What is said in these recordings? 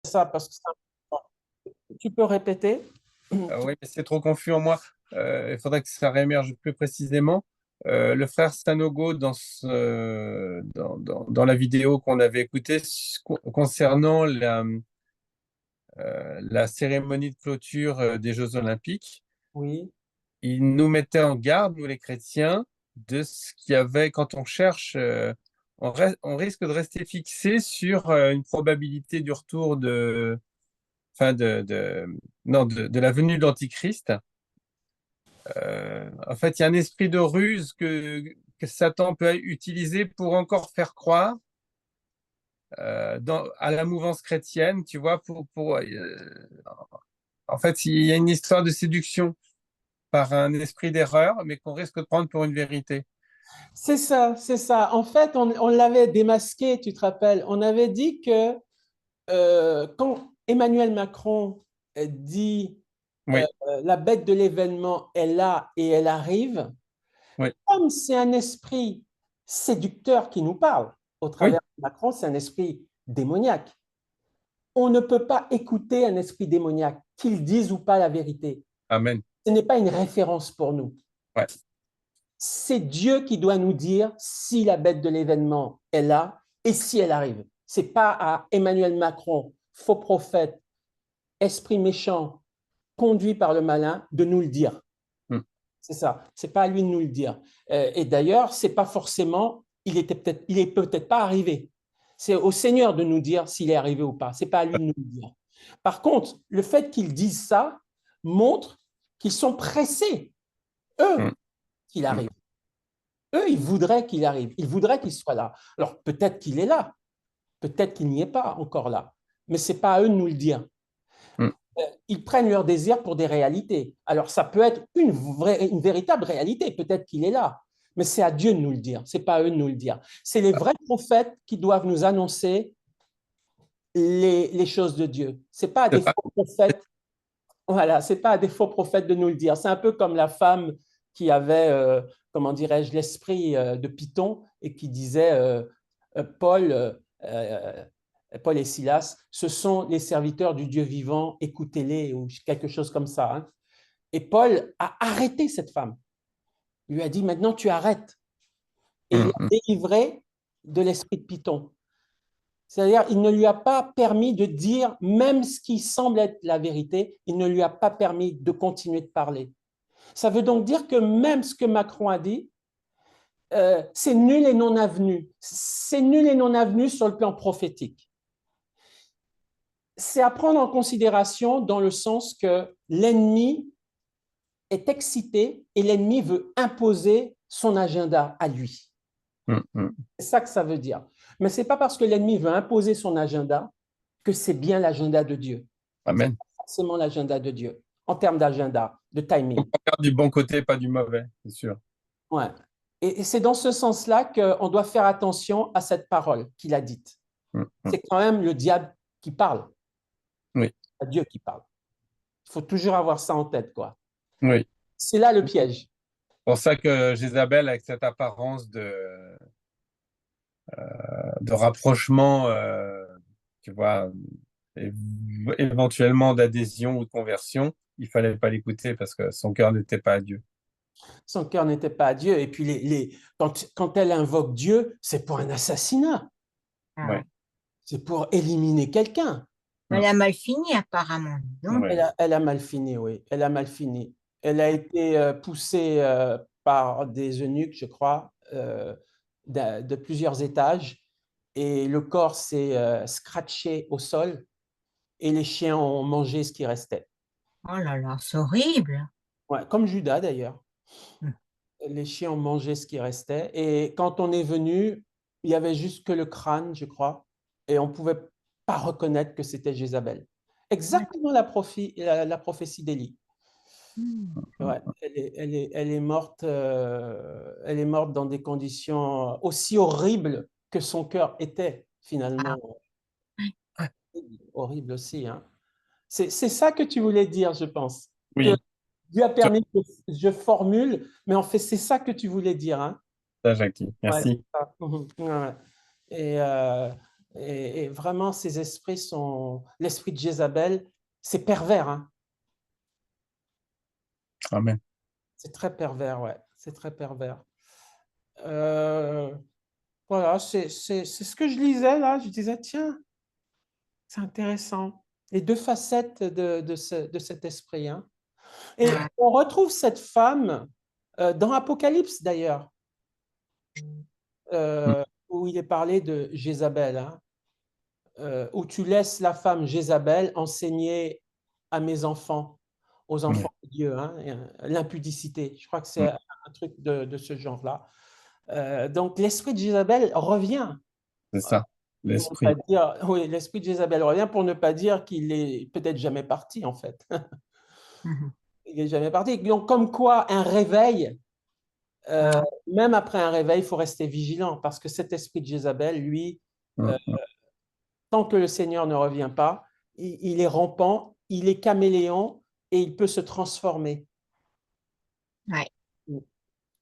ça parce que tu peux répéter? Oui, mais c'est trop confus en moi. Il faudrait que ça réémerge plus précisément. Le frère Sanogo, dans la vidéo qu'on avait écoutée concernant la cérémonie de clôture des Jeux Olympiques, Oui, il nous mettait en garde, nous les chrétiens, de ce qu'il y avait quand on cherche. On risque de rester fixé sur une probabilité du retour enfin non, de la venue de l'Antichrist. En fait, il y a un esprit de ruse que Satan peut utiliser pour encore faire croire à la mouvance chrétienne, tu vois, en fait, il y a une histoire de séduction par un esprit d'erreur, mais qu'on risque de prendre pour une vérité. c'est ça, c'est ça. En fait, on l'avait démasqué, tu te rappelles. On avait dit que quand Emmanuel Macron dit Oui, la bête de l'événement est là et elle arrive, oui, comme c'est un esprit séducteur qui nous parle au oui. travers de Macron, c'est un esprit démoniaque. On ne peut pas écouter un esprit démoniaque, qu'il dise ou pas la vérité. Amen. Ce n'est pas une référence pour nous. Ouais. C'est Dieu qui doit nous dire si la bête de l'événement est là et si elle arrive. Ce n'est pas à Emmanuel Macron, faux prophète, esprit méchant, conduit par le malin, de nous le dire. Hmm. C'est ça. C'est pas à lui de nous le dire. Et d'ailleurs, c'est pas forcément. Il est peut-être pas arrivé. C'est au Seigneur de nous dire s'il est arrivé ou pas. C'est pas à lui de nous le dire. Par contre, le fait qu'ils disent ça montre qu'ils sont pressés, Hmm. eux, qu'il Hmm. arrive. Eux, ils voudraient qu'il arrive. Ils voudraient qu'il soit là. Alors peut-être qu'il est là. Peut-être qu'il n'y est pas encore là. Mais c'est pas à eux de nous le dire. Hmm. Ils prennent leur désir pour des réalités. Alors, ça peut être une véritable réalité. Peut-être qu'il est là. Mais c'est à Dieu de nous le dire. C'est pas à eux de nous le dire. C'est les vrais prophètes qui doivent nous annoncer les choses de Dieu. C'est pas à C'est des pas- faux prophètes. Voilà, c'est pas à des faux prophètes de nous le dire. C'est un peu comme la femme qui avait, comment dirais-je, l'esprit de Python et qui disait Paul, euh, Paul et Silas, ce sont les serviteurs du Dieu vivant, écoutez-les, ou quelque chose comme ça. Hein. Et Paul a arrêté cette femme. Il lui a dit, maintenant tu arrêtes. Et il Hmm. l'a Hmm. délivré de l'esprit de Python. C'est-à-dire, il ne lui a pas permis de dire, même ce qui semble être la vérité, il ne lui a pas permis de continuer de parler. Ça veut donc dire que même ce que Macron a dit, c'est nul et non avenu. C'est nul et non avenu sur le plan prophétique. C'est à prendre en considération dans le sens que l'ennemi est excité et l'ennemi veut imposer son agenda à lui. Hmm. Hmm. C'est ça que ça veut dire. Mais ce n'est pas parce que l'ennemi veut imposer son agenda que c'est bien l'agenda de Dieu. Ce n'est Amen. pas forcément l'agenda de Dieu en termes d'agenda, de Faut timing. pas faire du bon côté, pas du mauvais, c'est sûr. Ouais. Et c'est dans ce sens-là qu'on doit faire attention à cette parole qu'il a dite. Hmm. Hmm. C'est quand même le diable qui parle, Oui, pas Dieu qui parle. Il faut toujours avoir ça en tête, quoi. oui. C'est là le piège. C'est pour ça que Jézabel, avec cette apparence de rapprochement, tu vois, é- éventuellement d'adhésion ou de conversion, il fallait pas l'écouter parce que son cœur n'était pas à Dieu. Son cœur n'était pas à Dieu. Et puis, quand elle invoque Dieu, c'est pour un assassinat. Ouais. Ah, C'est pour éliminer quelqu'un. elle Hmm. a mal fini apparemment. Donc, Ouais. Elle a mal fini, oui. Elle a mal fini. Elle a été poussée par des eunuques, je crois, de plusieurs étages. Et le corps s'est scratché au sol et les chiens ont mangé ce qui restait. oh là là, c'est horrible. Ouais, comme Judas d'ailleurs. Hmm. Les chiens ont mangé ce qui restait. Et quand on est venu, il y avait juste que le crâne, je crois, et on ne pouvait pas reconnaître que c'était Jézabel. Exactement la prophétie d'Élie. Hmm. Ouais, elle est morte dans des conditions aussi horribles que son cœur était Ah, finalement ouais. horrible aussi. Hein. C'est ça que tu voulais dire, je pense. Que Oui, Dieu a sur permis que je formule, mais en fait, c'est ça que tu voulais dire. Hein. ça, Jackie. Ouais, c'est Merci. ça. Mhm. Ouais, ouais. Et Et vraiment, ces esprits sont... L'esprit de Jézabel, c'est pervers, hein. Amen. C'est très pervers, ouais. C'est très pervers. Voilà, c'est ce que je lisais là. Je disais, tiens, c'est intéressant. Les deux facettes de cet esprit, hein. Et Ah, on retrouve cette femme dans Apocalypse d'ailleurs, Mm. où il est parlé de Jézabel, hein, où tu laisses la femme Jézabel enseigner à mes enfants, aux Ouais. enfants de Dieu, hein, l'impudicité. Je crois que c'est Mm. un truc de ce genre-là. Donc l'esprit de Jézabel revient. C'est ça, Pour ne l'esprit. pas dire, oui, l'esprit de Jézabel revient pour ne pas dire qu'il est peut-être jamais parti en fait. mhm. Il est jamais parti. Donc comme quoi un réveil, Ah, même après un réveil, il faut rester vigilant parce que cet esprit de Jézabel, lui, Mm. Mm. tant que le Seigneur ne revient pas, il est rampant, il est caméléon et il peut se transformer. ouais.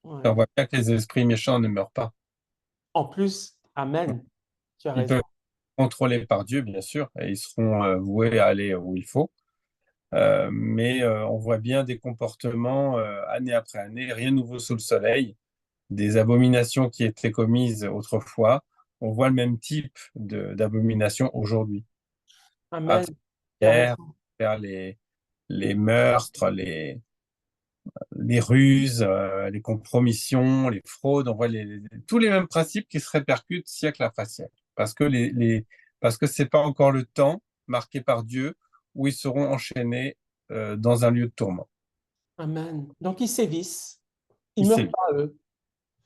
Ouais. On voit bien que les esprits méchants ne meurent pas. En plus, Amen, tu as Ils raison. peuvent être contrôlés par Dieu, bien sûr, et ils seront voués à aller où il faut. Mais on voit bien des comportements année après année, rien de nouveau sous le soleil, des abominations qui étaient commises autrefois. On voit le même type d'abomination aujourd'hui. À Amen, travers tu as les guerres, raison. faire les meurtres, les ruses, les compromissions, les fraudes, on voit tous les mêmes principes qui se répercutent siècle après siècle. Parce que c'est pas encore le temps marqué par Dieu où ils seront enchaînés dans un lieu de tourment. Amen. Donc ils sévissent, ils Il ne meurent sait. pas eux.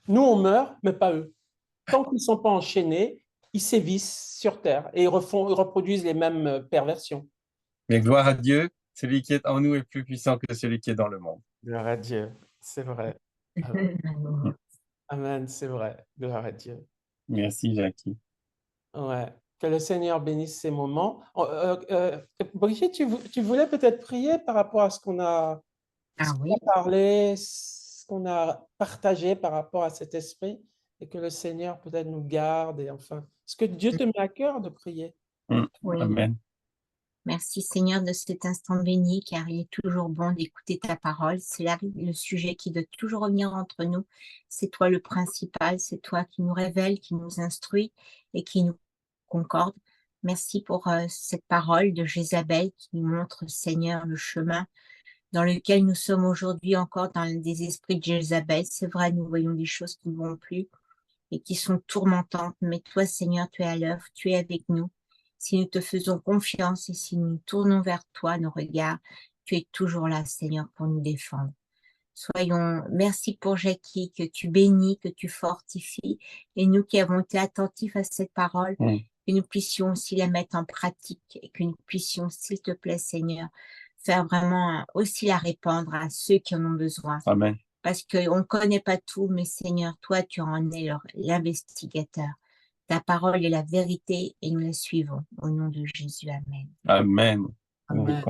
Nous, on meurt, mais pas eux. Tant qu'ils ne sont pas enchaînés, ils sévissent sur terre et ils reproduisent les mêmes perversions. Mais gloire à Dieu, celui qui est en nous est plus puissant que celui qui est dans le monde. Gloire à Dieu, c'est vrai. Mm. Amen, c'est vrai. Gloire à Dieu. Merci, Jackie. Ouais. Que le Seigneur bénisse ces moments. Brigitte, tu voulais peut-être prier par rapport à ce Ah qu'on oui, a parlé, ce qu'on a partagé par rapport à cet esprit, et que le Seigneur peut-être nous garde. Et enfin, est-ce que Dieu te met à cœur de prier? Mm. oui. Amen. Merci Seigneur de cet instant béni, car il est toujours bon d'écouter ta parole. C'est là le sujet qui doit toujours revenir entre nous. C'est toi le principal, c'est toi qui nous révèle, qui nous instruit et qui nous concorde. Merci pour cette parole de Jézabel qui nous montre, Seigneur, le chemin dans lequel nous sommes aujourd'hui encore dans des esprits de Jézabel. C'est vrai, nous voyons des choses qui ne vont plus et qui sont tourmentantes, mais toi, Seigneur, tu es à l'œuvre, tu es avec nous. Si nous te faisons confiance et si nous tournons vers toi nos regards, tu es toujours là, Seigneur, pour nous défendre. Merci pour Jackie, que tu bénis, que tu fortifies, et nous qui avons été attentifs à cette parole, Mm. que nous puissions aussi la mettre en pratique et que nous puissions, s'il te plaît, Seigneur, faire vraiment aussi la répandre à ceux qui en ont besoin. Amen. Parce qu'on ne connaît pas tout, mais Seigneur, toi, tu en es l'investigateur. Ta parole est la vérité et nous la suivons. Au nom de Jésus, Amen. Amen. Amen.